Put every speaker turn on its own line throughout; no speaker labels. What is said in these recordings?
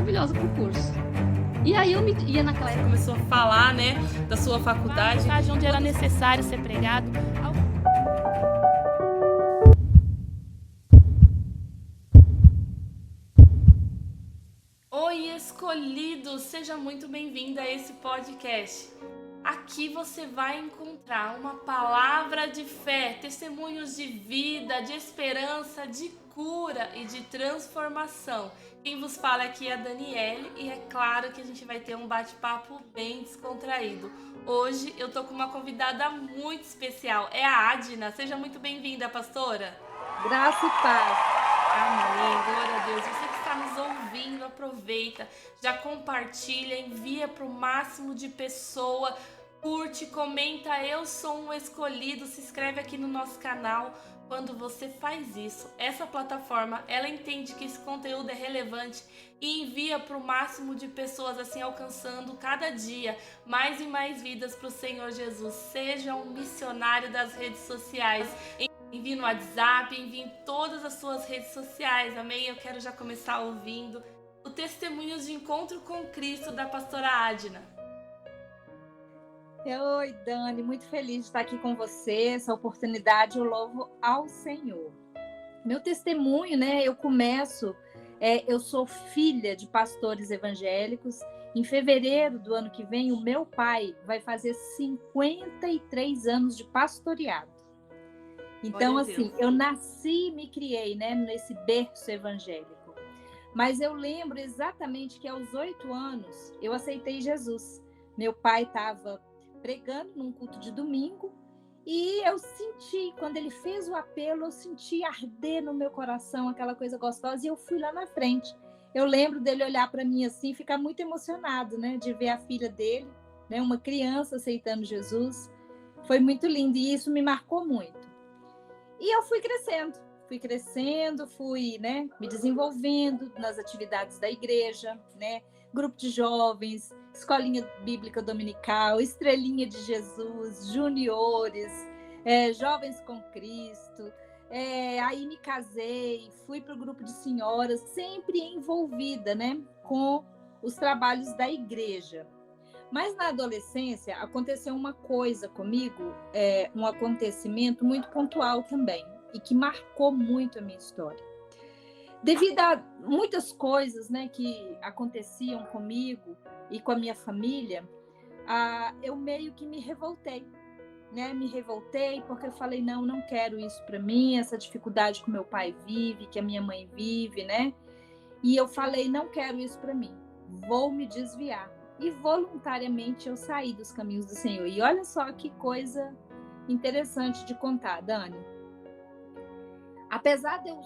maravilhosa pro curso. E aí eu ia naquela época,
começou a falar, né, da sua faculdade,
onde era necessário ser pregado.
Oi, escolhido! Seja muito bem-vindo a esse podcast. Aqui você vai encontrar uma palavra de fé, testemunhos de vida, de esperança, de cura e de transformação. Quem vos fala aqui é a Daniele e é claro que a gente vai ter um bate-papo bem descontraído. Hoje eu tô com uma convidada muito especial, é a Adna. Seja muito bem-vinda, pastora.
Graça e paz.
Amém, glória a Deus. Você que está nos ouvindo, aproveita, já compartilha, envia para o máximo de pessoa, curte, comenta, eu sou um escolhido, se inscreve aqui no nosso canal. Quando você faz isso, essa plataforma, ela entende que esse conteúdo é relevante e envia para o máximo de pessoas, assim alcançando cada dia mais e mais vidas para o Senhor Jesus. Seja um missionário das redes sociais. Envie no WhatsApp, envie em todas as suas redes sociais, amém? Eu quero já começar ouvindo o Testemunhos de Encontro com Cristo da pastora Adna.
Oi, Dani, muito feliz de estar aqui com você. Essa oportunidade eu louvo ao Senhor. Meu testemunho, né? Eu sou filha de pastores evangélicos. Em fevereiro do ano que vem, o meu pai vai fazer 53 anos de pastoreado. Então, assim, eu nasci e me criei, né, nesse berço evangélico. Mas eu lembro exatamente que aos 8 anos eu aceitei Jesus. Meu pai estava pregando num culto de domingo e eu senti, quando ele fez o apelo, eu senti arder no meu coração aquela coisa gostosa e eu fui lá na frente. Eu lembro dele olhar para mim assim e ficar muito emocionado, né, de ver a filha dele, né, uma criança aceitando Jesus. Foi muito lindo e isso me marcou muito. E eu fui crescendo, né, me desenvolvendo nas atividades da igreja, né, grupo de jovens, escolinha bíblica dominical, estrelinha de Jesus, juniores, jovens com Cristo. Aí me casei, fui para o grupo de senhoras, sempre envolvida, né, com os trabalhos da igreja. Mas na adolescência aconteceu uma coisa comigo, um acontecimento muito pontual também, e que marcou muito a minha história. Devido a muitas coisas, né, que aconteciam comigo e com a minha família, eu meio que me revoltei. Né? Me revoltei porque eu falei, não quero isso para mim, essa dificuldade que meu pai vive, que a minha mãe vive, né? E eu falei, não quero isso para mim, vou me desviar. E voluntariamente eu saí dos caminhos do Senhor. E olha só que coisa interessante de contar, Dani. Apesar de eu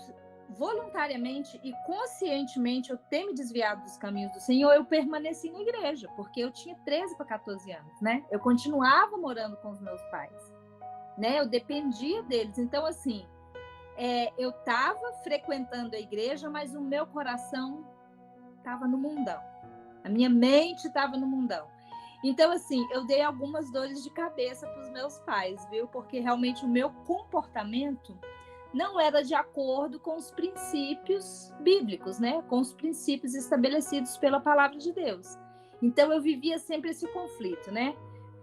voluntariamente e conscientemente eu ter me desviado dos caminhos do Senhor, eu permaneci na igreja, porque eu tinha 13 para 14 anos, né? Eu continuava morando com os meus pais, né? Eu dependia deles. Então, assim, eu estava frequentando a igreja, mas o meu coração estava no mundão. A minha mente estava no mundão. Então, assim, eu dei algumas dores de cabeça para os meus pais, viu? Porque realmente o meu comportamento não era de acordo com os princípios bíblicos, né? Com os princípios estabelecidos pela palavra de Deus. Então, eu vivia sempre esse conflito, né?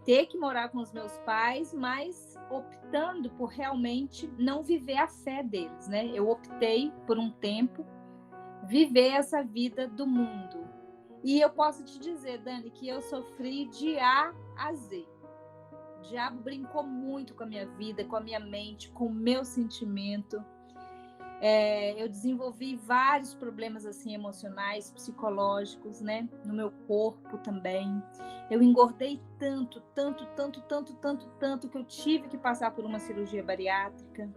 Ter que morar com os meus pais, mas optando por realmente não viver a fé deles, né? Eu optei por um tempo viver essa vida do mundo. E eu posso te dizer, Dani, que eu sofri de A a Z. O diabo brincou muito com a minha vida, com a minha mente, com o meu sentimento. Eu desenvolvi vários problemas assim emocionais, psicológicos, né? No meu corpo também. Eu engordei tanto que eu tive que passar por uma cirurgia bariátrica.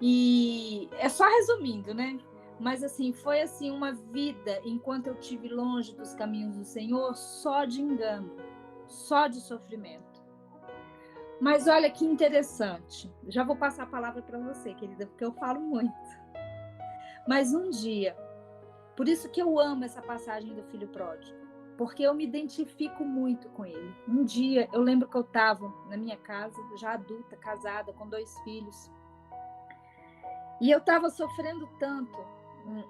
E é só resumindo, né? Mas assim, foi assim uma vida, enquanto eu estive longe dos caminhos do Senhor, só de engano, só de sofrimento. Mas olha que interessante. Já vou passar a palavra para você, querida, porque eu falo muito. Mas um dia, por isso que eu amo essa passagem do filho pródigo, porque eu me identifico muito com ele. Um dia, eu lembro que eu estava na minha casa, já adulta, casada, com 2 filhos. E eu estava sofrendo tanto,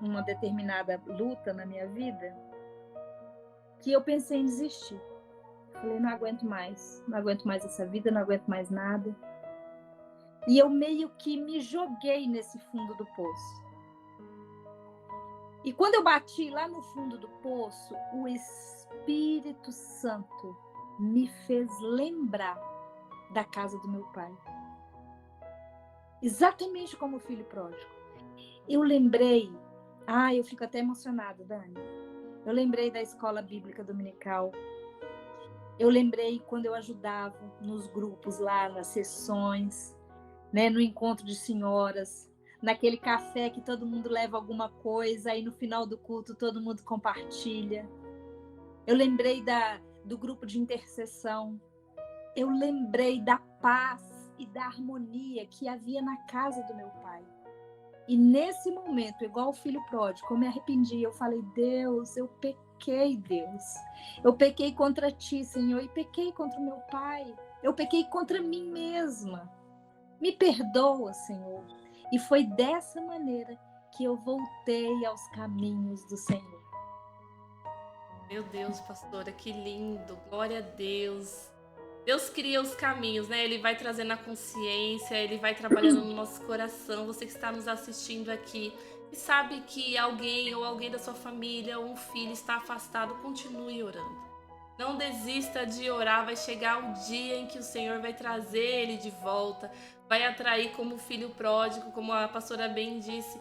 uma determinada luta na minha vida que eu pensei em desistir. Falei, não aguento mais essa vida, não aguento mais nada. E eu meio que me joguei nesse fundo do poço. E quando eu bati lá no fundo do poço, o Espírito Santo me fez lembrar da casa do meu pai. Exatamente como o filho pródigo. Eu lembrei, eu fico até emocionada, Dani. Eu lembrei da escola bíblica dominical. Eu lembrei quando eu ajudava nos grupos lá, nas sessões, né, no encontro de senhoras, naquele café que todo mundo leva alguma coisa, aí no final do culto todo mundo compartilha. Eu lembrei do grupo de intercessão. Eu lembrei da paz e da harmonia que havia na casa do meu pai. E nesse momento, igual o filho pródigo, eu me arrependi. Eu falei, Deus, eu pequei, Deus. Eu pequei contra ti, Senhor, e pequei contra o meu pai. Eu pequei contra mim mesma. Me perdoa, Senhor. E foi dessa maneira que eu voltei aos caminhos do Senhor.
Meu Deus, pastora, que lindo. Glória a Deus. Deus cria os caminhos, né? Ele vai trazendo a consciência, ele vai trabalhando no nosso coração. Você que está nos assistindo aqui e sabe que alguém ou alguém da sua família ou um filho está afastado, continue orando. Não desista de orar, vai chegar um dia em que o Senhor vai trazer ele de volta, vai atrair como o filho pródigo, como a pastora bem disse.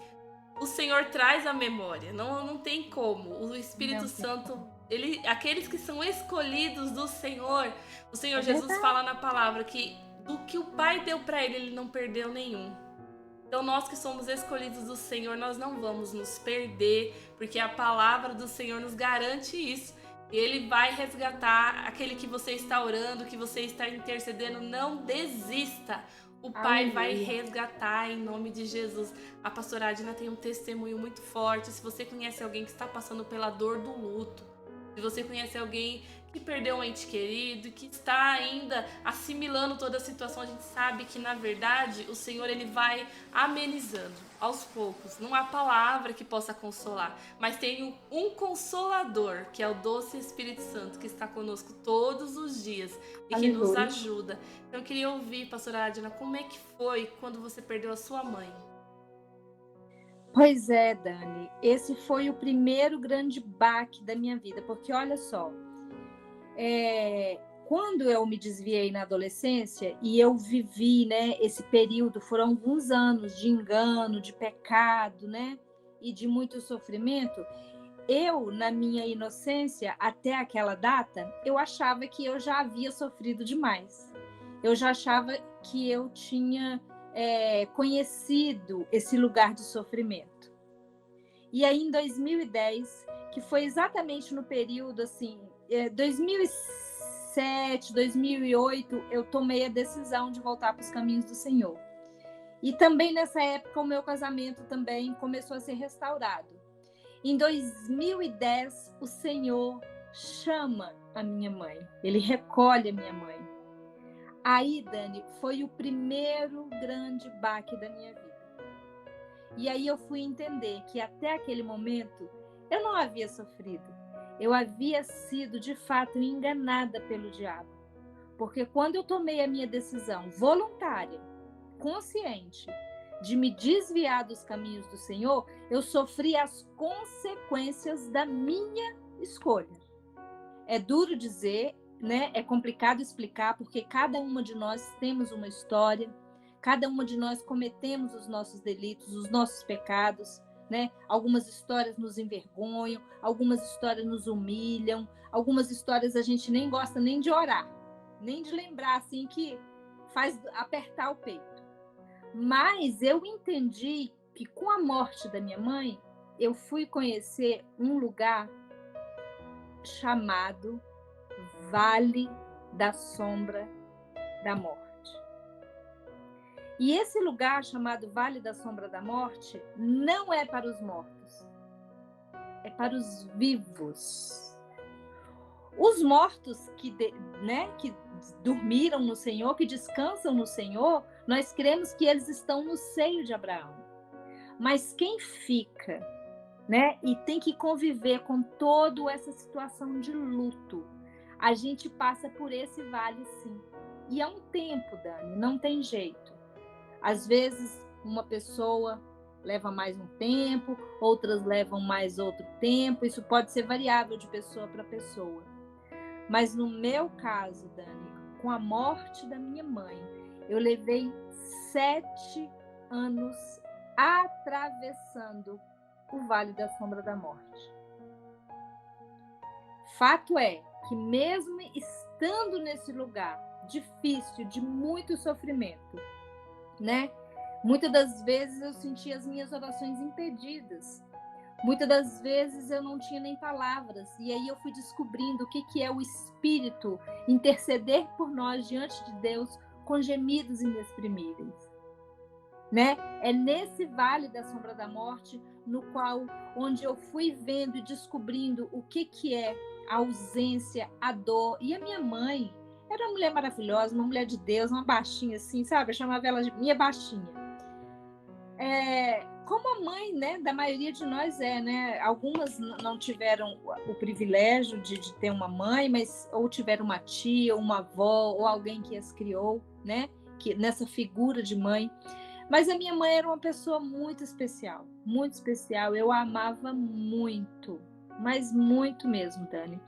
O Senhor traz a memória, não tem como. O Espírito Santo, aqueles que são escolhidos do Senhor, o Senhor Jesus fala na palavra que do que o Pai deu para ele não perdeu nenhum. Então nós que somos escolhidos do Senhor, nós não vamos nos perder, porque a palavra do Senhor nos garante isso. E Ele vai resgatar aquele que você está orando, que você está intercedendo. Não desista. O Pai vai resgatar em nome de Jesus. A pastora Adna tem um testemunho muito forte. Se você conhece alguém que está passando pela dor do luto, se você conhece alguém que perdeu um ente querido, que está ainda assimilando toda a situação, a gente sabe que, na verdade, o Senhor ele vai amenizando aos poucos. Não há palavra que possa consolar, mas tem um consolador, que é o doce Espírito Santo, que está conosco todos os dias e que nos ajuda. Então, eu queria ouvir, pastora Adna, como é que foi quando você perdeu a sua mãe?
Pois é, Dani, esse foi o primeiro grande baque da minha vida, porque olha só, quando eu me desviei na adolescência e eu vivi, né, esse período, foram alguns anos de engano, de pecado, né, e de muito sofrimento, eu, na minha inocência, até aquela data, eu achava que eu já havia sofrido demais. Eu já achava que eu tinha conhecido esse lugar de sofrimento. E aí, em 2010, que foi exatamente no período, assim, 2007, 2008, eu tomei a decisão de voltar para os caminhos do Senhor. E também nessa época, o meu casamento também começou a ser restaurado. Em 2010, o Senhor chama a minha mãe, Ele recolhe a minha mãe. Aí, Dani, foi o primeiro grande baque da minha vida. E aí eu fui entender que até aquele momento eu não havia sofrido. Eu havia sido, de fato, enganada pelo diabo. Porque quando eu tomei a minha decisão voluntária, consciente, de me desviar dos caminhos do Senhor, eu sofri as consequências da minha escolha. É duro dizer, né? É complicado explicar, porque cada uma de nós temos uma história, cada uma de nós cometemos os nossos delitos, os nossos pecados, né? Algumas histórias nos envergonham, algumas histórias nos humilham, algumas histórias a gente nem gosta nem de orar, nem de lembrar, assim, que faz apertar o peito. Mas eu entendi que com a morte da minha mãe, eu fui conhecer um lugar chamado Vale da Sombra da Morte. E esse lugar chamado Vale da Sombra da Morte não é para os mortos, é para os vivos. Os mortos que dormiram no Senhor, que descansam no Senhor, nós cremos que eles estão no seio de Abraão. Mas quem fica né? E tem que conviver com toda essa situação de luto. A gente passa por esse vale, sim. E é um tempo, Dani, não tem jeito. Às vezes, uma pessoa leva mais um tempo, outras levam mais outro tempo. Isso pode ser variável de pessoa para pessoa. Mas no meu caso, Dani, com a morte da minha mãe, eu levei 7 anos atravessando o Vale da Sombra da Morte. Fato é que mesmo estando nesse lugar difícil, de muito sofrimento, né? Muitas das vezes eu sentia as minhas orações impedidas. Muitas das vezes eu não tinha nem palavras. E aí eu fui descobrindo o que é o Espírito interceder por nós diante de Deus com gemidos inexprimíveis. Né? É nesse vale da sombra da morte onde eu fui vendo e descobrindo o que é a ausência, a dor. E a minha mãe era uma mulher maravilhosa, uma mulher de Deus, uma baixinha assim, sabe? Eu chamava ela de minha baixinha. Como a mãe, né, da maioria de nós né? Algumas não tiveram o privilégio de ter uma mãe, mas ou tiveram uma tia, uma avó, ou alguém que as criou, né? Que, nessa figura de mãe. Mas a minha mãe era uma pessoa muito especial, muito especial. Eu a amava muito, mas muito mesmo, Dani.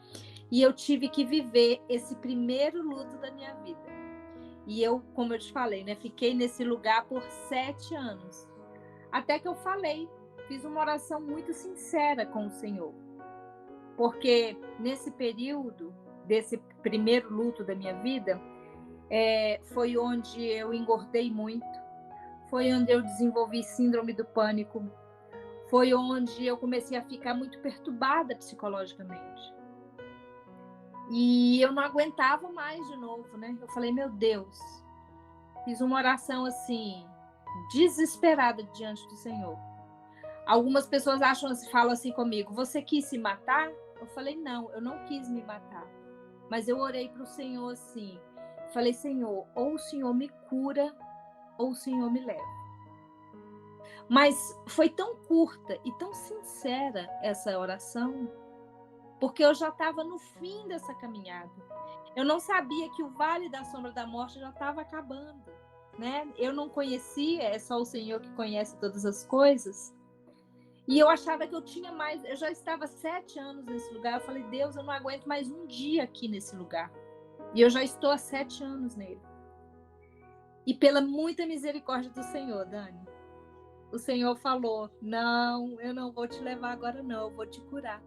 E eu tive que viver esse primeiro luto da minha vida. E eu, como eu te falei, né, fiquei nesse lugar por 7 anos. Até que eu fiz uma oração muito sincera com o Senhor. Porque nesse período, desse primeiro luto da minha vida, foi onde eu engordei muito. Foi onde eu desenvolvi síndrome do pânico. Foi onde eu comecei a ficar muito perturbada psicologicamente. E eu não aguentava mais de novo, né? Eu falei, meu Deus. Fiz uma oração assim, desesperada diante do Senhor. Algumas pessoas falam assim comigo, você quis se matar? Eu falei, não, eu não quis me matar. Mas eu orei para o Senhor assim. Falei, Senhor, ou o Senhor me cura, ou o Senhor me leva. Mas foi tão curta e tão sincera essa oração, porque eu já estava no fim dessa caminhada. Eu não sabia que o Vale da Sombra da Morte já estava acabando, né? Eu não conhecia, é só o Senhor que conhece todas as coisas. E eu achava que eu tinha mais, eu já estava 7 anos nesse lugar. Eu falei, Deus, eu não aguento mais um dia aqui nesse lugar. E eu já estou há 7 anos nele. E pela muita misericórdia do Senhor, Dani, o Senhor falou, não, eu não vou te levar agora não, eu vou te curar.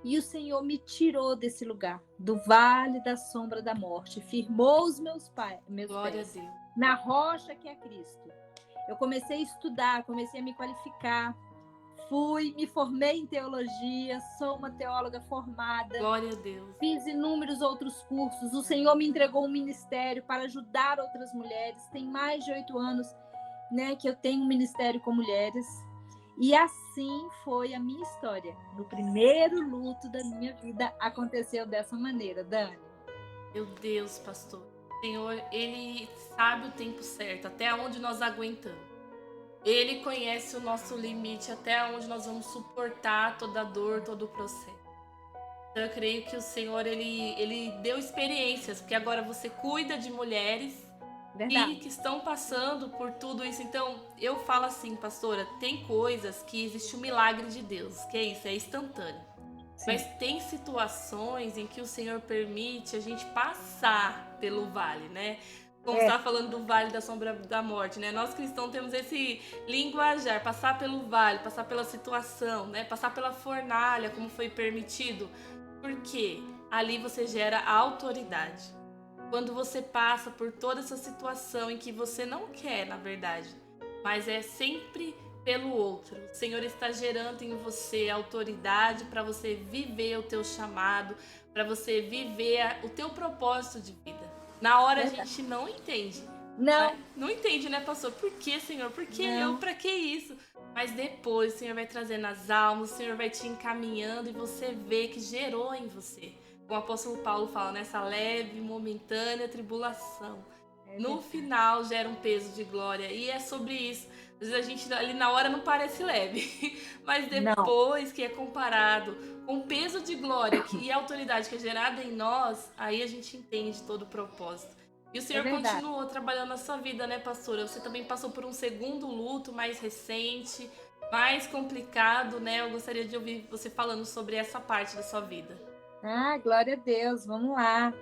E o Senhor me tirou desse lugar, do Vale da Sombra da Morte, firmou os meus pés na rocha que é Cristo. Eu comecei a estudar, comecei a me qualificar, me formei em teologia, sou uma teóloga formada.
Glória a Deus.
Fiz inúmeros outros cursos. O Senhor me entregou um ministério para ajudar outras mulheres. Tem mais de 8 anos, né, que eu tenho um ministério com mulheres. E assim foi a minha história. No primeiro luto da minha vida aconteceu dessa maneira, Dani.
Meu Deus, pastor. O Senhor, Ele sabe o tempo certo, até onde nós aguentamos. Ele conhece o nosso limite, até onde nós vamos suportar toda a dor, todo o processo. Então eu creio que o Senhor, ele deu experiências, porque agora você cuida de mulheres e que estão passando por tudo isso. Então, eu falo assim, pastora, tem coisas que existe o milagre de Deus, que é isso, é instantâneo. Sim. Mas tem situações em que o Senhor permite a gente passar pelo vale, né? Como você estava falando do Vale da Sombra da Morte, né? Nós cristãos temos esse linguajar, passar pelo vale, passar pela situação, né? Passar pela fornalha, como foi permitido. Porque ali você gera autoridade. Quando você passa por toda essa situação em que você não quer, na verdade, mas é sempre pelo outro. O Senhor está gerando em você autoridade para você viver o teu chamado, para você viver o teu propósito de vida. Na hora a gente não entende. Não entende, né, pastor? Por que, Senhor? Por que eu? Pra que isso? Mas depois o Senhor vai trazendo as almas, o Senhor vai te encaminhando e você vê que gerou em você. O apóstolo Paulo fala, nessa leve, momentânea tribulação. No final gera um peso de glória. E é sobre isso. Às vezes a gente ali na hora não parece leve, mas
Não,
depois que é comparado com o peso de glória e autoridade que é gerada em nós, aí a gente entende todo o propósito. E o
é
Senhor
verdade.
continuou trabalhando na sua vida, né, pastora? Você também passou por um segundo luto mais recente, mais complicado, né? Eu gostaria de ouvir você falando sobre essa parte da sua vida.
Ah, glória a Deus, vamos lá.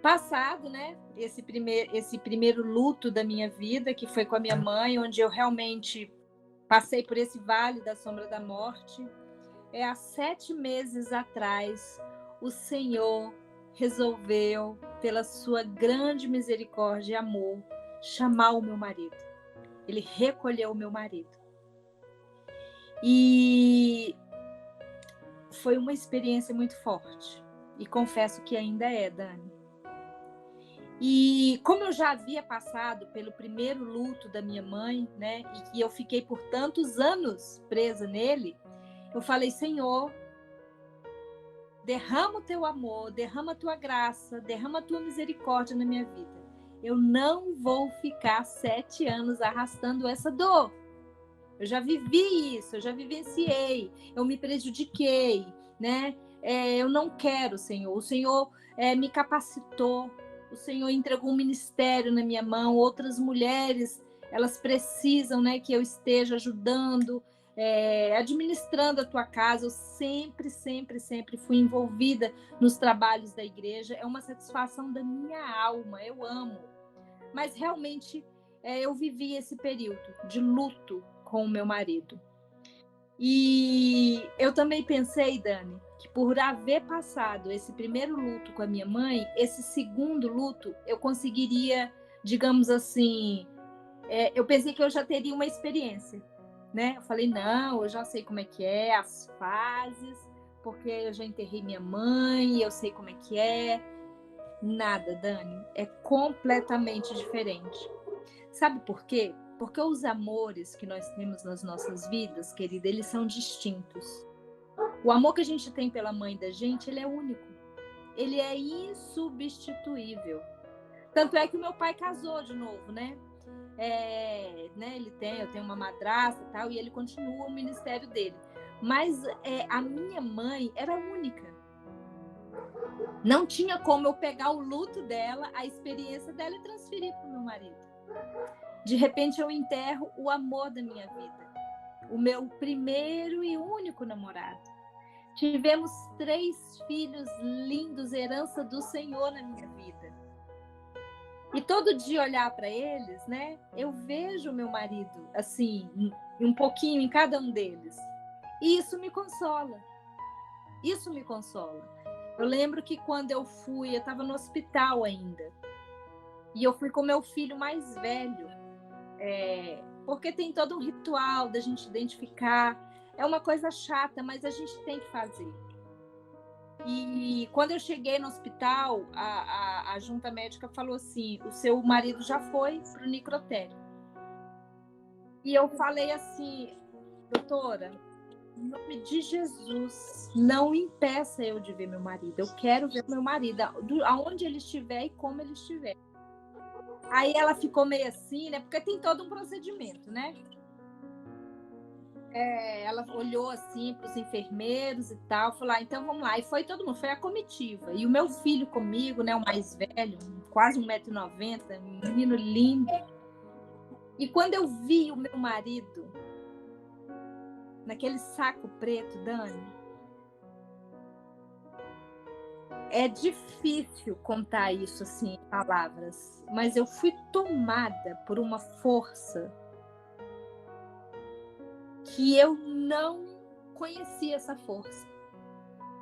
Passado, né? Esse primeiro luto da minha vida, que foi com a minha mãe, onde eu realmente passei por esse vale da sombra da morte. Há 7 meses atrás, o Senhor resolveu, pela sua grande misericórdia e amor, chamar o meu marido. Ele recolheu o meu marido. E foi uma experiência muito forte. E confesso que ainda é, Dani. E como eu já havia passado pelo primeiro luto da minha mãe, né, e que eu fiquei por tantos anos presa nele, eu falei: Senhor, derrama o teu amor, derrama a tua graça, derrama a tua misericórdia na minha vida. Eu não vou ficar 7 anos arrastando essa dor. Eu já vivi isso, eu já vivenciei, eu me prejudiquei, né? Eu não quero, Senhor. O Senhor me capacitou, o Senhor entregou um ministério na minha mão, outras mulheres, elas precisam, né, que eu esteja ajudando, administrando a tua casa. Eu sempre, sempre, sempre fui envolvida nos trabalhos da igreja. É uma satisfação da minha alma, eu amo. Mas realmente eu vivi esse período de luto com o meu marido. E eu também pensei, Dani, que por haver passado esse primeiro luto com a minha mãe, esse segundo luto eu conseguiria, digamos assim, eu pensei que eu já teria uma experiência, né? Eu falei: não, eu já sei como é que é, as fases, porque eu já enterrei minha mãe, eu sei como é que é. Nada, Dani, é completamente diferente. Sabe por quê? Porque os amores que nós temos nas nossas vidas, querida, eles são distintos. O amor que a gente tem pela mãe da gente, ele é único. Ele é insubstituível. Tanto é que o meu pai casou de novo, né? Eu tenho uma madrasta e tal, e ele continua o ministério dele. Mas a minha mãe era única. Não tinha como eu pegar o luto dela, a experiência dela e transferir para o meu marido. De repente eu enterro o amor da minha vida, o meu primeiro e único namorado. Tivemos 3 filhos lindos, herança do Senhor na minha vida. E todo dia olhar para eles, né? Eu vejo o meu marido assim, um pouquinho em cada um deles. E isso me consola. Isso me consola. Eu lembro que quando eu estava no hospital ainda. E eu fui com meu filho mais velho. Porque tem todo um ritual da gente identificar. É uma coisa chata, mas a gente tem que fazer. E quando eu cheguei no hospital, a junta médica falou assim: o seu marido já foi para o necrotério. E eu falei assim: doutora, em nome de Jesus, não impeça eu de ver meu marido. Eu quero ver meu marido, aonde ele estiver e como ele estiver. Aí ela ficou meio assim, né? Porque tem todo um procedimento, né? Ela olhou assim para os enfermeiros e tal, falou: então vamos lá. E foi todo mundo, foi a comitiva. E o meu filho comigo, né? O mais velho, quase 1,90 m, um menino lindo. E quando eu vi o meu marido naquele saco preto, Dani, é difícil contar isso assim em palavras, mas eu fui tomada por uma força que eu não conhecia essa força.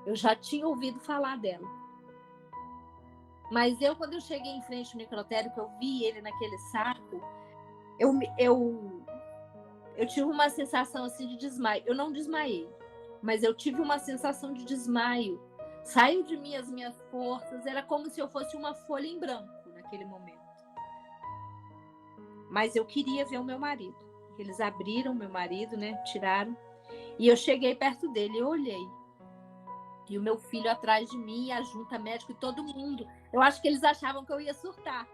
Eu já tinha ouvido falar dela. Mas quando eu cheguei em frente ao necrotério, que eu vi ele naquele saco, eu tive uma sensação assim de desmaio. Eu não desmaiei, mas eu tive uma sensação de desmaio. Saiu de mim as minhas forças, era como se eu fosse uma folha em branco naquele momento. Mas eu queria ver o meu marido. Eles abriram meu marido, né? Tiraram. E eu cheguei perto dele, eu olhei. E o meu filho atrás de mim, a junta médica e todo mundo. Eu acho que eles achavam que eu ia surtar.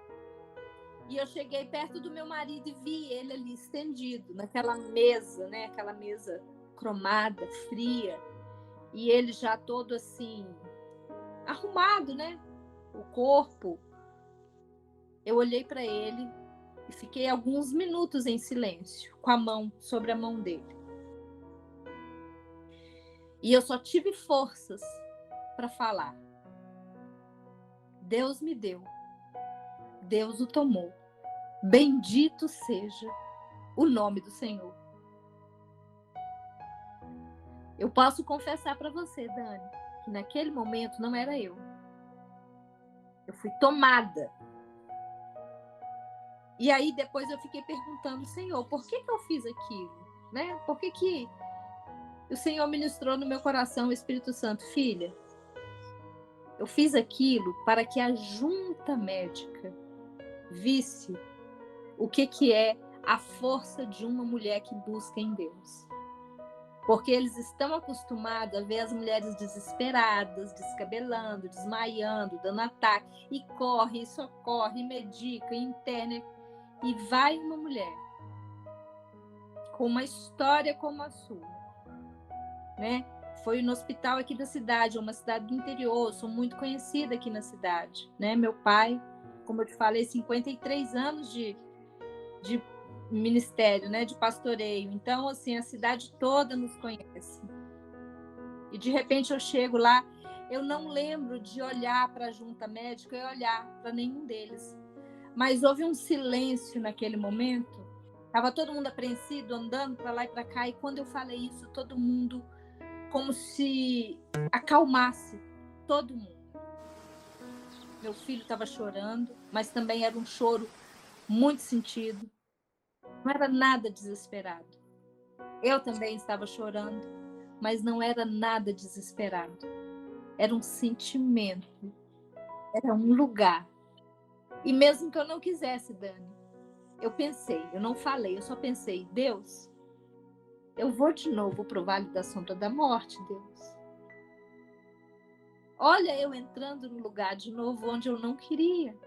E eu cheguei perto do meu marido e vi ele ali estendido naquela mesa, né? Aquela mesa cromada, fria. E ele já todo assim, arrumado, né? O corpo. Eu olhei para ele e fiquei alguns minutos em silêncio, com a mão sobre a mão dele. E eu só tive forças para falar. Deus me deu. Deus o tomou. Bendito seja o nome do Senhor. Eu posso confessar para você, Dani, que naquele momento não era eu. Eu fui tomada. E aí depois eu fiquei perguntando, Senhor, por que eu fiz aquilo? Né? Por que o Senhor ministrou no meu coração, o Espírito Santo? Filha, eu fiz aquilo para que a junta médica visse o que é a força de uma mulher que busca em Deus. Porque eles estão acostumados a ver as mulheres desesperadas, descabelando, desmaiando, dando ataque, e corre, e socorre, e medica, e interna. E vai uma mulher com uma história como a sua, né? Foi no hospital aqui da cidade, uma cidade do interior, sou muito conhecida aqui na cidade, né? Meu pai, como eu te falei, 53 anos de ministério, né? De pastoreio. Então, assim, a cidade toda nos conhece. E de repente eu chego lá, eu não lembro de olhar para a junta médica e olhar para nenhum deles. Mas houve um silêncio naquele momento. Estava todo mundo apreensivo, andando para lá e para cá. E quando eu falei isso, todo mundo como se acalmasse. Todo mundo. Meu filho estava chorando, mas também era um choro muito sentido. Não era nada desesperado. Eu também estava chorando, mas não era nada desesperado. Era um sentimento. Era um lugar. E mesmo que eu não quisesse, Dani, eu pensei, eu não falei, eu só pensei, Deus, eu vou de novo pro Vale da Sombra da Morte, Deus. Olha eu entrando no lugar de novo onde eu não queria.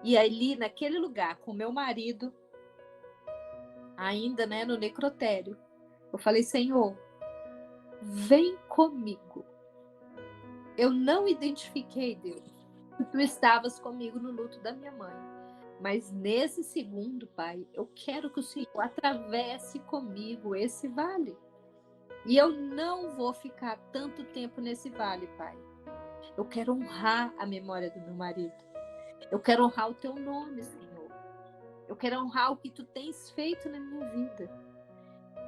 E ali, naquele lugar, com meu marido, ainda, né, no necrotério, eu falei, Senhor, vem comigo. Eu não identifiquei, Deus, que tu estavas comigo no luto da minha mãe. Mas nesse segundo, Pai, eu quero que o Senhor atravesse comigo esse vale. E eu não vou ficar tanto tempo nesse vale, Pai. Eu quero honrar a memória do meu marido. Eu quero honrar o teu nome, Senhor. Eu quero honrar o que tu tens feito na minha vida.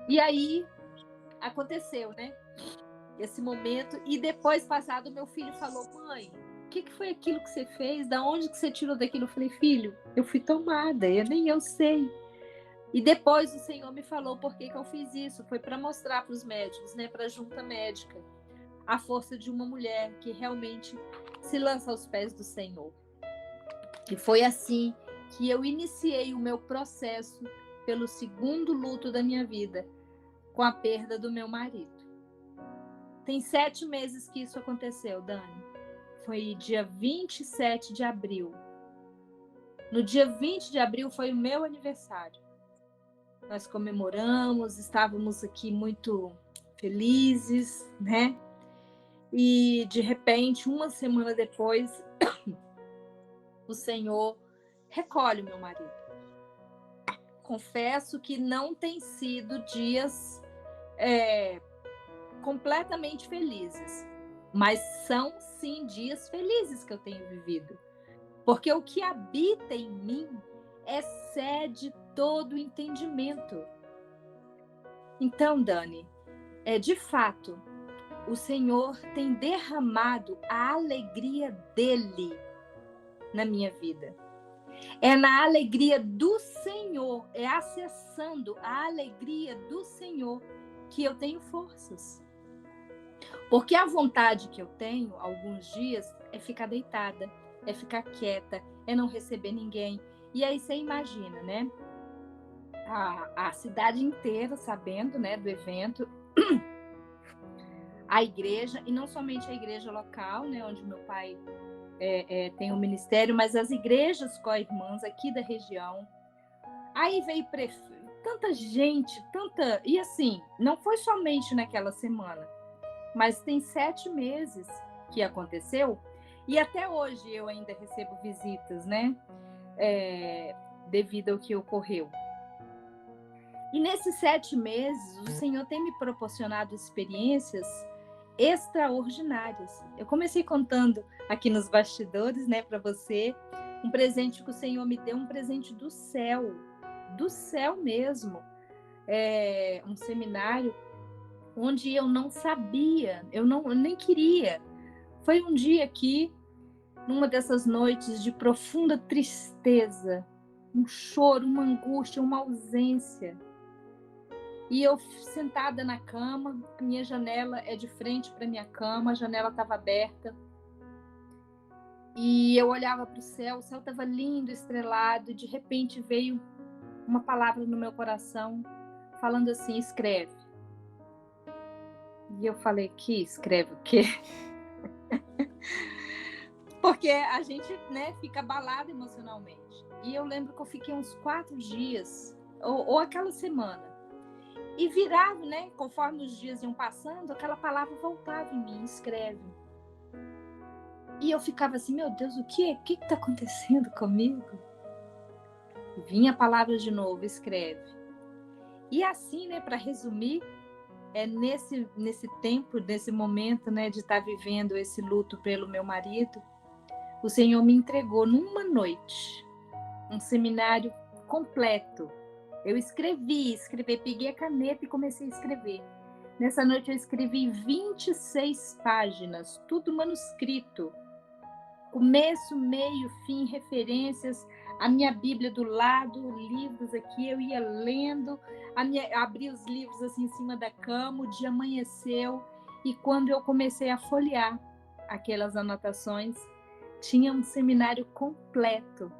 E aí, aconteceu, né? Esse momento. E depois, passado, meu filho falou, mãe, o que foi aquilo que você fez? Da onde que você tirou daquilo? Eu falei, filho, eu fui tomada, nem eu sei. E depois o Senhor me falou por que eu fiz isso. Foi para mostrar para os médicos, né, para a junta médica, a força de uma mulher que realmente se lança aos pés do Senhor. E foi assim que eu iniciei o meu processo pelo segundo luto da minha vida, com a perda do meu marido. Tem 7 meses que isso aconteceu, Dani. Foi dia 27 de abril. No dia 20 de abril foi o meu aniversário. Nós comemoramos, estávamos aqui muito felizes, né? E, de repente, uma semana depois, o Senhor recolhe o meu marido. Confesso que não tem sido dias completamente felizes, mas são, sim, dias felizes que eu tenho vivido. Porque o que habita em mim excede todo o entendimento. Então, Dani, de fato, o Senhor tem derramado a alegria dele na minha vida. É na alegria do Senhor, é acessando a alegria do Senhor que eu tenho forças. Porque a vontade que eu tenho, alguns dias, é ficar deitada, é ficar quieta, é não receber ninguém. E aí você imagina, né? A cidade inteira sabendo, né, do evento, a igreja, e não somente a igreja local, né, onde meu pai tem um ministério, mas as igrejas co-irmãs aqui da região. Aí veio tanta gente, e assim, não foi somente naquela semana, mas tem 7 meses que aconteceu, e até hoje eu ainda recebo visitas, né? Devido ao que ocorreu. E nesses 7 meses, o Senhor tem me proporcionado experiências extraordinárias. Eu comecei contando aqui nos bastidores, né, para você, um presente que o Senhor me deu, um presente do céu mesmo. Um seminário onde eu não sabia, eu nem queria. Foi um dia aqui, numa dessas noites de profunda tristeza, um choro, uma angústia, uma ausência. E eu sentada na cama, a minha janela é de frente para minha cama, a janela estava aberta. E eu olhava para o céu estava lindo, estrelado, e de repente veio uma palavra no meu coração, falando assim: escreve. E eu falei: que escreve o quê? Porque a gente, né, fica abalado emocionalmente. E eu lembro que eu fiquei uns 4 dias, ou aquela semana, e virava, né, conforme os dias iam passando, aquela palavra voltava em mim: escreve. E eu ficava assim: meu Deus, o que está acontecendo comigo? Vinha a palavra de novo: escreve. E assim, né, para resumir, nesse tempo, nesse momento, né, de estar vivendo esse luto pelo meu marido, o Senhor me entregou numa noite um seminário completo. Eu escrevi, peguei a caneta e comecei a escrever. Nessa noite eu escrevi 26 páginas, tudo manuscrito. Começo, meio, fim, referências, a minha Bíblia do lado, livros aqui, eu ia lendo, abri os livros assim em cima da cama, o dia amanheceu, e quando eu comecei a folhear aquelas anotações, tinha um seminário completo.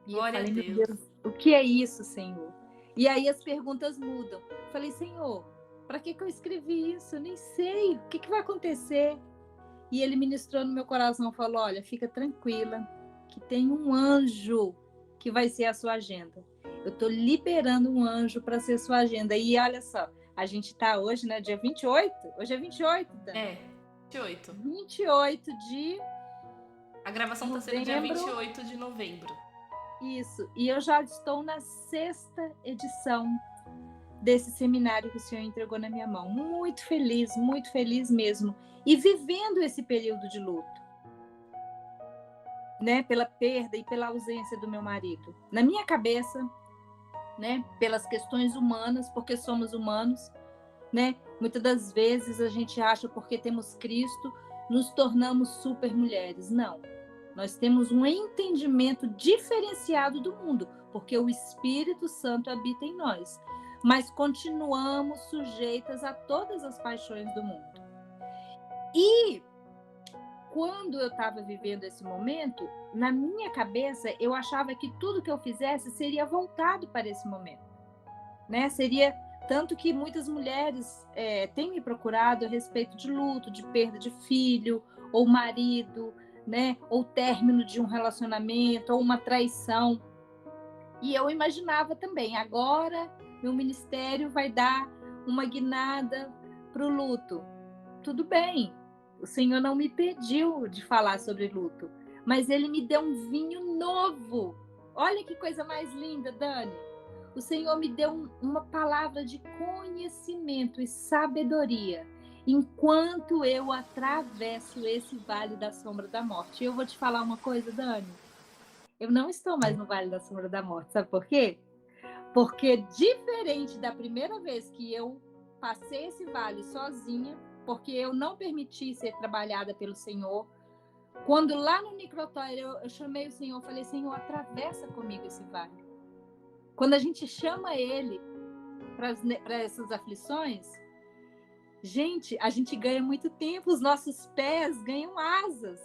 E
Glória
eu falei:
a Deus.
meu Deus, o que é isso, Senhor? E aí as perguntas mudam. Falei: Senhor, para que eu escrevi isso? Eu nem sei, o que vai acontecer? E ele ministrou no meu coração, falou: olha, fica tranquila, que tem um anjo que vai ser a sua agenda. Eu estou liberando um anjo para ser sua agenda. E olha só, a gente está hoje, né, dia 28? Hoje é 28, Dani?
28.
28 de
A gravação está sendo dia 28 de novembro.
Isso, e eu já estou na 6ª edição desse seminário que o Senhor entregou na minha mão. Muito feliz mesmo. E vivendo esse período de luto, né, pela perda e pela ausência do meu marido. Na minha cabeça, né, pelas questões humanas, porque somos humanos, né? Muitas das vezes a gente acha, porque temos Cristo, nos tornamos super mulheres. Não. Nós temos um entendimento diferenciado do mundo, porque o Espírito Santo habita em nós. Mas continuamos sujeitas a todas as paixões do mundo. E quando eu estava vivendo esse momento, na minha cabeça, eu achava que tudo que eu fizesse seria voltado para esse momento, né? Seria tanto que muitas mulheres têm me procurado a respeito de luto, de perda de filho, ou marido, né? Ou término de um relacionamento, ou uma traição. E eu imaginava também: agora meu ministério vai dar uma guinada para o luto. Tudo bem, o Senhor não me pediu de falar sobre luto, mas Ele me deu um vinho novo. Olha que coisa mais linda, Dani. O Senhor me deu uma palavra de conhecimento e sabedoria enquanto eu atravesso esse vale da sombra da morte. E eu vou te falar uma coisa, Dani. Eu não estou mais no vale da sombra da morte. Sabe por quê? Porque diferente da primeira vez que eu passei esse vale sozinha, porque eu não permiti ser trabalhada pelo Senhor, quando lá no necrotério eu chamei o Senhor, falei: Senhor, atravessa comigo esse vale. Quando a gente chama Ele para essas aflições, gente, a gente ganha muito tempo, os nossos pés ganham asas.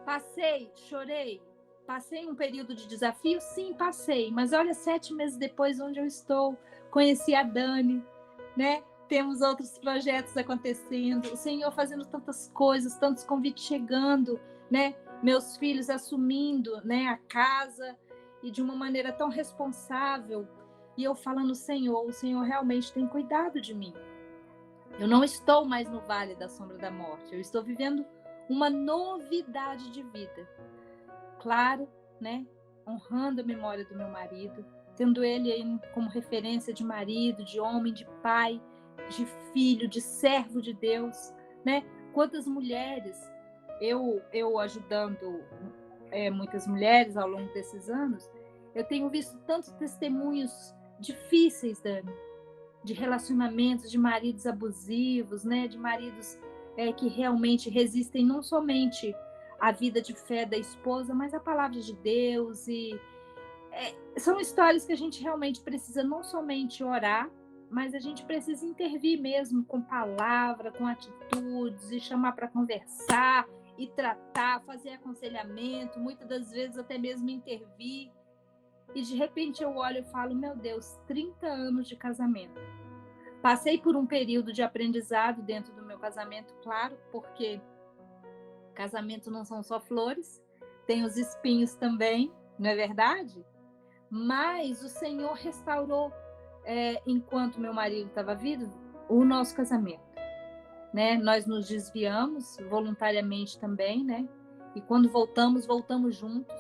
Passei, chorei, passei um período de desafio? Sim, passei, mas olha, 7 meses depois, onde eu estou, conheci a Dani, né? temos outros projetos acontecendo, o Senhor fazendo tantas coisas, tantos convites chegando, né? Meus filhos assumindo, né, a casa e de uma maneira tão responsável. E eu falando, o Senhor realmente tem cuidado de mim. Eu não estou mais no vale da sombra da morte, eu estou vivendo uma novidade de vida. Claro, né? Honrando a memória do meu marido, tendo ele aí como referência de marido, de homem, de pai, de filho, de servo de Deus, né? Quantas mulheres, eu ajudando muitas mulheres ao longo desses anos, eu tenho visto tantos testemunhos difíceis, Dani, de relacionamentos, de maridos abusivos, né? De maridos que realmente resistem não somente à vida de fé da esposa, mas à palavra de Deus. E são histórias que a gente realmente precisa não somente orar, mas a gente precisa intervir mesmo com palavra, com atitudes, e chamar para conversar, e tratar, fazer aconselhamento, muitas das vezes até mesmo intervir. E de repente eu olho e falo, meu Deus, 30 anos de casamento. Passei por um período de aprendizado dentro do meu casamento, claro, porque casamento não são só flores, tem os espinhos também, não é verdade? Mas o Senhor restaurou, enquanto meu marido estava vivo, o nosso casamento, né? Nós nos desviamos voluntariamente também, né? E quando voltamos juntos.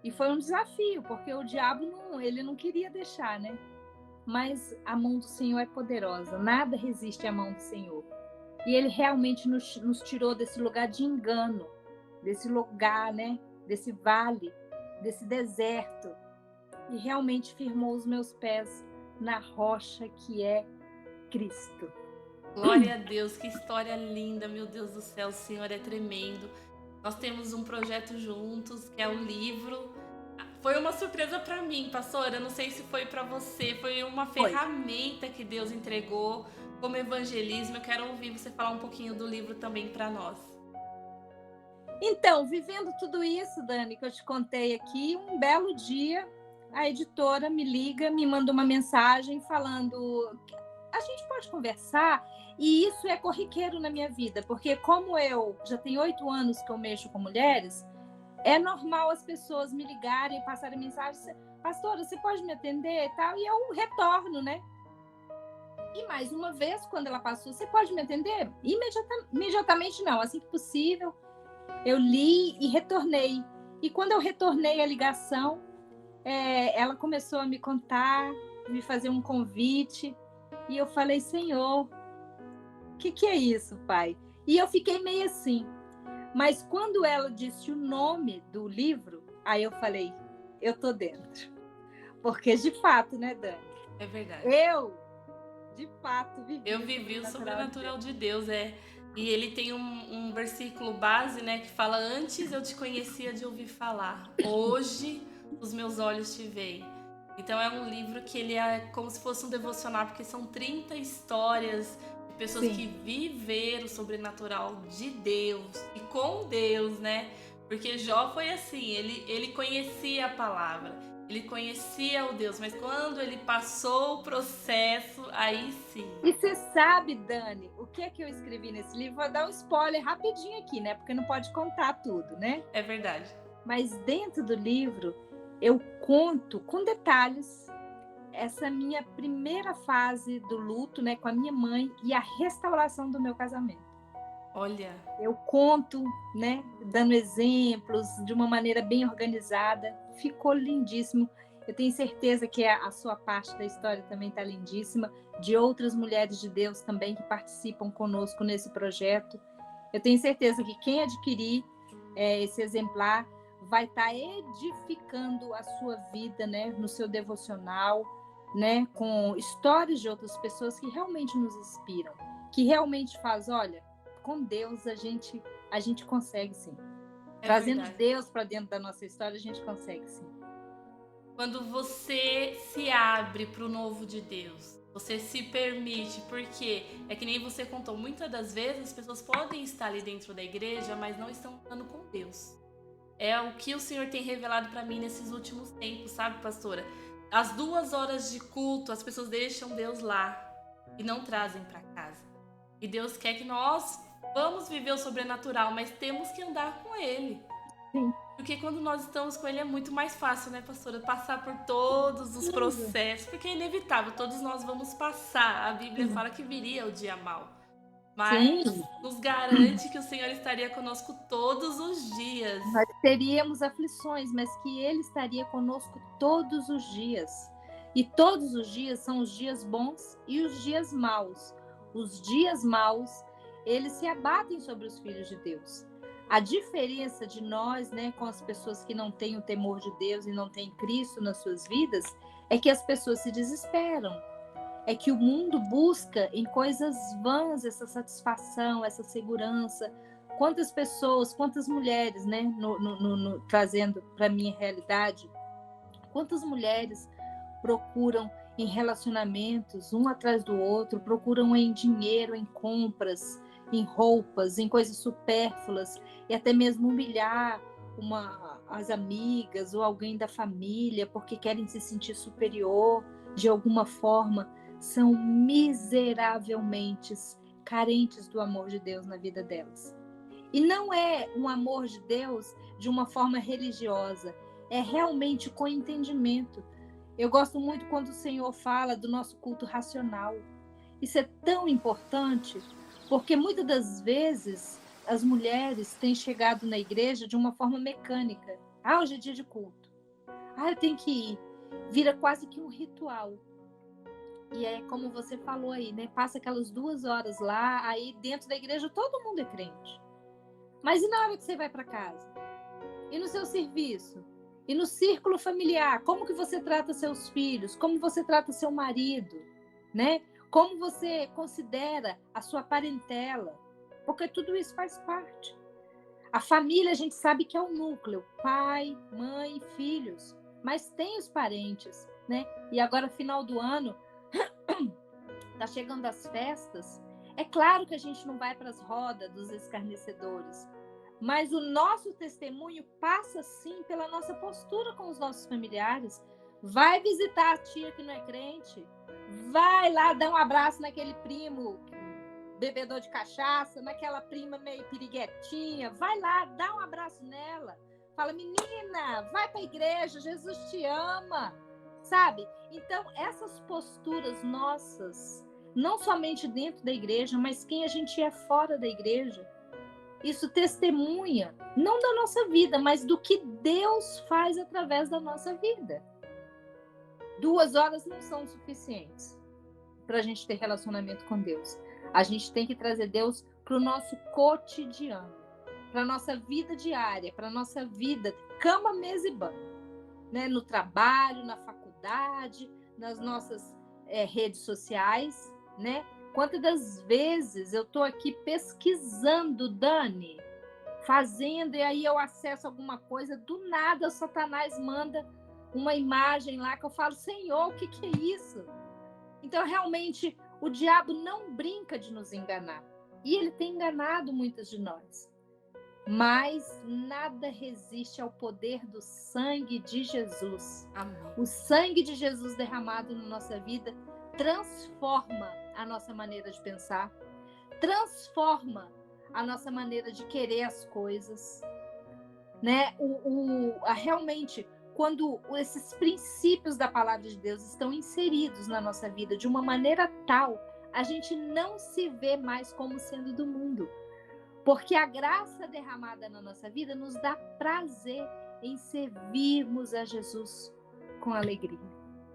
E foi um desafio, porque o diabo ele não queria deixar, né? Mas a mão do Senhor é poderosa, nada resiste à mão do Senhor. E ele realmente nos tirou desse lugar de engano, desse lugar, né? Desse vale, desse deserto. E realmente firmou os meus pés na rocha que é Cristo.
Glória a Deus, que história linda, meu Deus do céu, o Senhor é tremendo. Nós temos um projeto juntos, que é o livro. Foi uma surpresa para mim, pastora, eu não sei se foi para você, foi uma ferramenta que Deus entregou como evangelismo. Eu quero ouvir você falar um pouquinho do livro também para nós.
Então, vivendo tudo isso, Dani, que eu te contei aqui, um belo dia, a editora me liga, me manda uma mensagem falando, a gente pode conversar? E isso é corriqueiro na minha vida, porque como eu já tenho 8 anos que eu mexo com mulheres, é normal as pessoas me ligarem e passarem mensagem, pastora, você pode me atender e tal? E eu retorno, né? E mais uma vez, quando ela passou, você pode me atender? Imediatamente não, assim que possível. Eu li e retornei. E quando eu retornei a ligação, ela começou a me contar, me fazer um convite. E eu falei, Senhor, o que é isso, Pai? E eu fiquei meio assim. Mas quando ela disse o nome do livro, aí eu falei, eu tô dentro. Porque de fato, né, Dani?
É verdade.
De fato,
vivi o sobrenatural de Deus, E ele tem um versículo base, né, que fala, antes eu te conhecia de ouvir falar, hoje os meus olhos te veem. Então é um livro que ele é como se fosse um devocional, porque são 30 histórias de pessoas que viveram o sobrenatural de Deus e com Deus, né? Porque Jó foi assim, ele conhecia a palavra, ele conhecia o Deus, mas quando ele passou o processo, aí sim.
E você sabe, Dani, o que é que eu escrevi nesse livro? Vou dar um spoiler rapidinho aqui, né? Porque não pode contar tudo, né?
É verdade.
Mas dentro do livro, eu conto com detalhes essa minha primeira fase do luto, né? Com a minha mãe e a restauração do meu casamento.
Olha.
Eu conto, né? Dando exemplos de uma maneira bem organizada. Ficou lindíssimo. Eu tenho certeza que a sua parte da história também está lindíssima. De outras mulheres de Deus também que participam conosco nesse projeto. Eu tenho certeza que quem adquirir esse exemplar vai estar edificando a sua vida, né? No seu devocional, né? Com histórias de outras pessoas que realmente nos inspiram. Que realmente faz, olha, com Deus a gente consegue sim. Trazendo
verdade.
Deus para dentro da nossa história, a gente consegue sim.
Quando você se abre para o novo de Deus, você se permite, porque é que nem você contou, muitas das vezes as pessoas podem estar ali dentro da igreja, mas não estão andando com Deus. É o que o Senhor tem revelado para mim nesses últimos tempos, sabe, pastora? Às 2 horas de culto, as pessoas deixam Deus lá. e não trazem para casa. E Deus quer que nós vamos viver o sobrenatural, mas temos que andar com Ele.
Sim.
Porque quando nós estamos com Ele é muito mais fácil, né, pastora? Passar por todos os processos, porque é inevitável, todos nós vamos passar. A Bíblia fala que viria o dia mau. Mas
Sim.
nos garante que o Senhor estaria conosco todos os dias.
Nós teríamos aflições, mas que Ele estaria conosco todos os dias. E todos os dias são os dias bons e os dias maus. Os dias maus, eles se abatem sobre os filhos de Deus. A diferença de nós, né, com as pessoas que não têm o temor de Deus e não têm Cristo nas suas vidas, é que as pessoas se desesperam. É que o mundo busca em coisas vãs essa satisfação, essa segurança. Quantas pessoas, quantas mulheres, né, trazendo para a minha realidade, quantas mulheres procuram em relacionamentos, um atrás do outro, procuram em dinheiro, em compras, em roupas, em coisas supérfluas, e até mesmo humilhar as amigas ou alguém da família, porque querem se sentir superior de alguma forma. São miseravelmente carentes do amor de Deus na vida delas. E não é um amor de Deus de uma forma religiosa, é realmente com entendimento. Eu gosto muito quando o Senhor fala do nosso culto racional. Isso é tão importante, porque muitas das vezes as mulheres têm chegado na igreja de uma forma mecânica. Hoje é dia de culto. Eu tenho que ir. Vira quase que um ritual. E é como você falou aí, né? Passa aquelas 2 horas lá, aí dentro da igreja todo mundo é crente. Mas e na hora que você vai para casa? E no seu serviço? E no círculo familiar? Como que você trata seus filhos? Como você trata seu marido? Né? Como você considera a sua parentela? Porque tudo isso faz parte. A família, a gente sabe que é o núcleo. Pai, mãe, filhos. Mas tem os parentes, né? E agora, final do ano, tá chegando as festas. É claro que a gente não vai para as rodas dos escarnecedores. Mas o nosso testemunho passa, sim, pela nossa postura com os nossos familiares. Vai visitar a tia que não é crente. Vai lá dar um abraço naquele primo bebedor de cachaça, naquela prima meio piriguetinha. Vai lá, dá um abraço nela. Fala, menina, vai para a igreja, Jesus te ama. Sabe? Então, essas posturas nossas, não somente dentro da igreja, mas quem a gente é fora da igreja, isso testemunha, não da nossa vida, mas do que Deus faz através da nossa vida. 2 horas não são suficientes para a gente ter relacionamento com Deus. A gente tem que trazer Deus para o nosso cotidiano, para a nossa vida diária, para a nossa vida, cama, mesa e banho, né? No trabalho, na faculdade, nas nossas redes sociais, né? Quantas das vezes eu estou aqui pesquisando, Dani, fazendo, e aí eu acesso alguma coisa, do nada o Satanás manda uma imagem lá que eu falo, Senhor, o que é isso? Então, realmente, o diabo não brinca de nos enganar. E ele tem enganado muitas de nós. Mas nada resiste ao poder do sangue de Jesus.
Amém.
O sangue de Jesus derramado na nossa vida transforma a nossa maneira de pensar, transforma a nossa maneira de querer as coisas, né? Realmente, quando esses princípios da palavra de Deus estão inseridos na nossa vida de uma maneira tal, a gente não se vê mais como sendo do mundo. Porque a graça derramada na nossa vida nos dá prazer em servirmos a Jesus com alegria.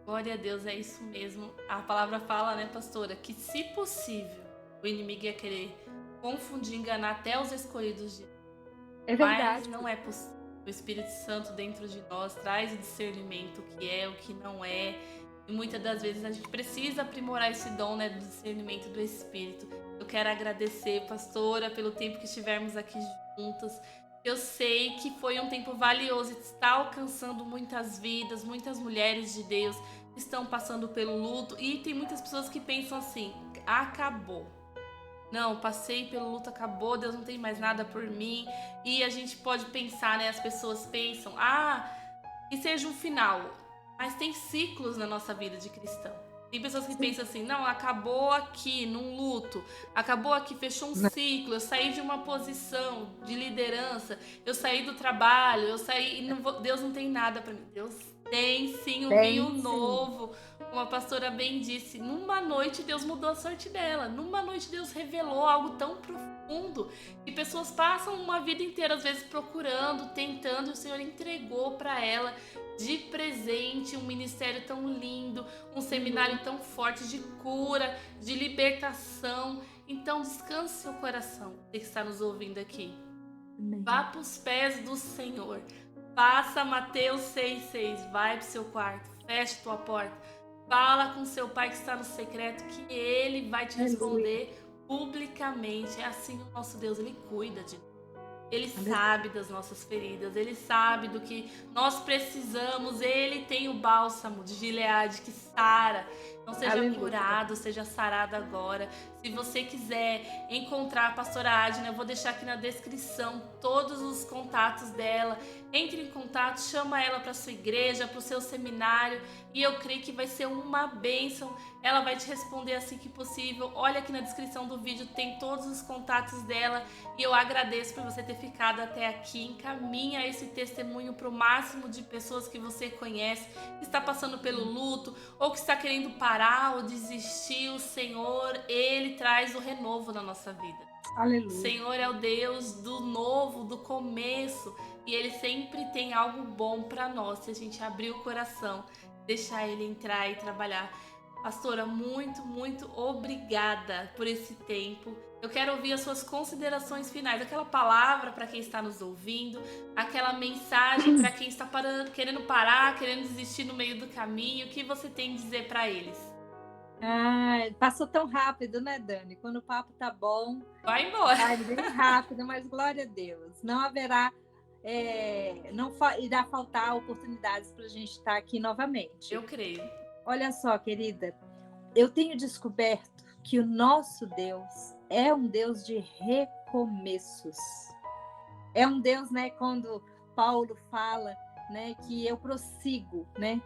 Glória a Deus, é isso mesmo. A palavra fala, né, pastora, que se possível, o inimigo ia querer confundir, enganar até os escolhidos de Deus.
É verdade.
Mas não é possível. O Espírito Santo dentro de nós traz o discernimento, o que é, o que não é. E muitas das vezes a gente precisa aprimorar esse dom, né, do discernimento do Espírito. Eu quero agradecer, pastora, pelo tempo que estivemos aqui juntas. Eu sei que foi um tempo valioso e está alcançando muitas vidas, muitas mulheres de Deus estão passando pelo luto. E tem muitas pessoas que pensam assim, acabou. Não, passei pelo luto, acabou, Deus não tem mais nada por mim. E a gente pode pensar, né? As pessoas pensam, que seja um final. Mas tem ciclos na nossa vida de cristão. Tem pessoas que
Sim.
pensam assim, não, acabou aqui, num luto, acabou aqui, fechou um ciclo, eu saí de uma posição de liderança, eu saí do trabalho, eu saí e Deus não tem nada pra mim. Deus tem sim um
Tem,
vinho
sim.
novo. Como a pastora bem disse, numa noite Deus mudou a sorte dela, numa noite Deus revelou algo tão profundo que pessoas passam uma vida inteira às vezes procurando, tentando, e o Senhor entregou pra ela de presente um ministério tão lindo, um seminário tão forte de cura, de libertação. Então descanse seu coração, você que está nos ouvindo aqui.
Amém.
Vá para os pés do Senhor. Faça Mateus 6,6. Vai para o seu quarto, feche tua porta. Fala com seu pai que está no secreto, que ele vai te responder publicamente. É assim o nosso Deus, ele cuida de nós. Ele sabe das nossas feridas, ele sabe do que nós precisamos, ele tem o bálsamo de Gileade que sara. Então seja
Aleluia.
curado, seja sarado agora. Se você quiser encontrar a pastora Adna, eu vou deixar aqui na descrição todos os contatos dela. Entre em contato, chama ela para sua igreja, para o seu seminário, e eu creio que vai ser uma bênção. Ela vai te responder assim que possível. Olha aqui na descrição do vídeo, tem todos os contatos dela, e eu agradeço por você ter ficado até aqui. Encaminha esse testemunho para o máximo de pessoas que você conhece, que está passando pelo luto, ou que está querendo parar ou desistir. O Senhor, ele traz o renovo na nossa vida.
Aleluia.
O Senhor é o Deus do novo, do começo, e ele sempre tem algo bom para nós, se a gente abrir o coração, deixar ele entrar e trabalhar. Pastora, muito, muito obrigada por esse tempo. Eu quero ouvir as suas considerações finais, aquela palavra para quem está nos ouvindo, aquela mensagem para quem está parando, querendo parar, querendo desistir no meio do caminho. O que você tem a dizer para eles?
Passou tão rápido, né, Dani? Quando o papo tá bom,
vai embora.
Vai bem rápido, mas glória a Deus. Não haverá, irá faltar oportunidades para a gente estar aqui novamente.
Eu creio.
Olha só, querida, eu tenho descoberto que o nosso Deus é um Deus de recomeços. É um Deus, né, quando Paulo fala, né, que eu prossigo, né,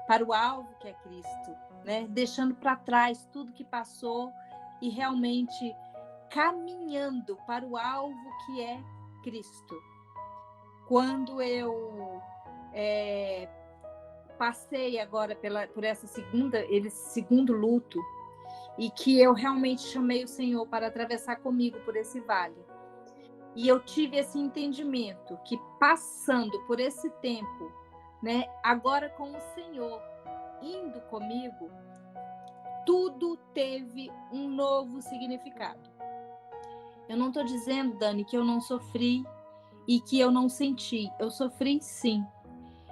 para o alvo que é Cristo, né, deixando para trás tudo que passou e realmente caminhando para o alvo que é Cristo. Quando eu passei agora por esse segundo luto, e que eu realmente chamei o Senhor para atravessar comigo por esse vale, e eu tive esse entendimento que passando por esse tempo, né, agora com o Senhor indo comigo, tudo teve um novo significado. Eu não estou dizendo, Dani, que eu não sofri e que eu não senti. Eu sofri, sim.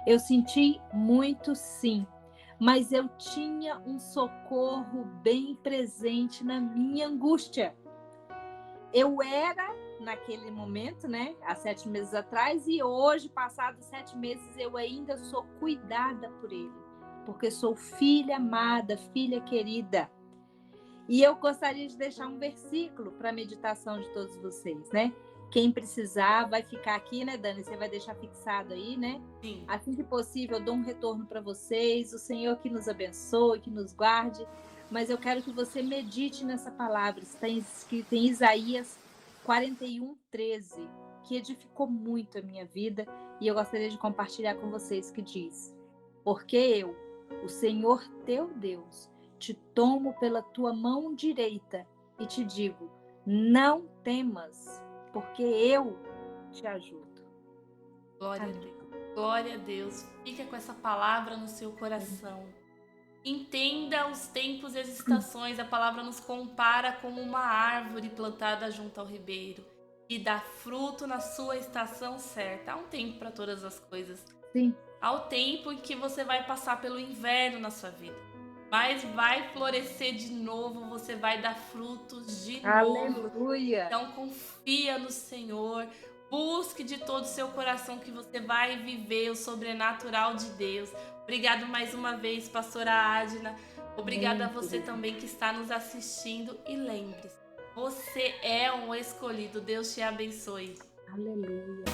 Eu senti muito, sim. Mas eu tinha um socorro bem presente na minha angústia. Eu era, naquele momento, né, há 7 meses atrás, e hoje, passados 7 meses, eu ainda sou cuidada por ele. Porque sou filha amada, filha querida. E eu gostaria de deixar um versículo para a meditação de todos vocês, né? Quem precisar vai ficar aqui, né, Dani? Você vai deixar fixado aí, né?
Sim.
Assim que possível, eu dou um retorno para vocês. O Senhor que nos abençoe, que nos guarde. Mas eu quero que você medite nessa palavra. Está escrito em Isaías 41:13, que edificou muito a minha vida. E eu gostaria de compartilhar com vocês, que diz: porque eu, o Senhor teu Deus, te tomo pela tua mão direita e te digo, não temas, porque eu te ajudo.
Glória a Deus. Glória a Deus. Fica com essa palavra no seu coração. Entenda os tempos e as estações. A palavra nos compara como uma árvore plantada junto ao ribeiro e dá fruto na sua estação certa. Há um tempo para todas as coisas.
Sim.
Há o tempo em que você vai passar pelo inverno na sua vida, mas vai florescer de novo, você vai dar frutos de novo.
Aleluia!
Então confia no Senhor, busque de todo o seu coração que você vai viver o sobrenatural de Deus. Obrigado mais uma vez, pastora Adna. Obrigada a você também que está nos assistindo, e lembre-se, você é um escolhido. Deus te abençoe.
Aleluia!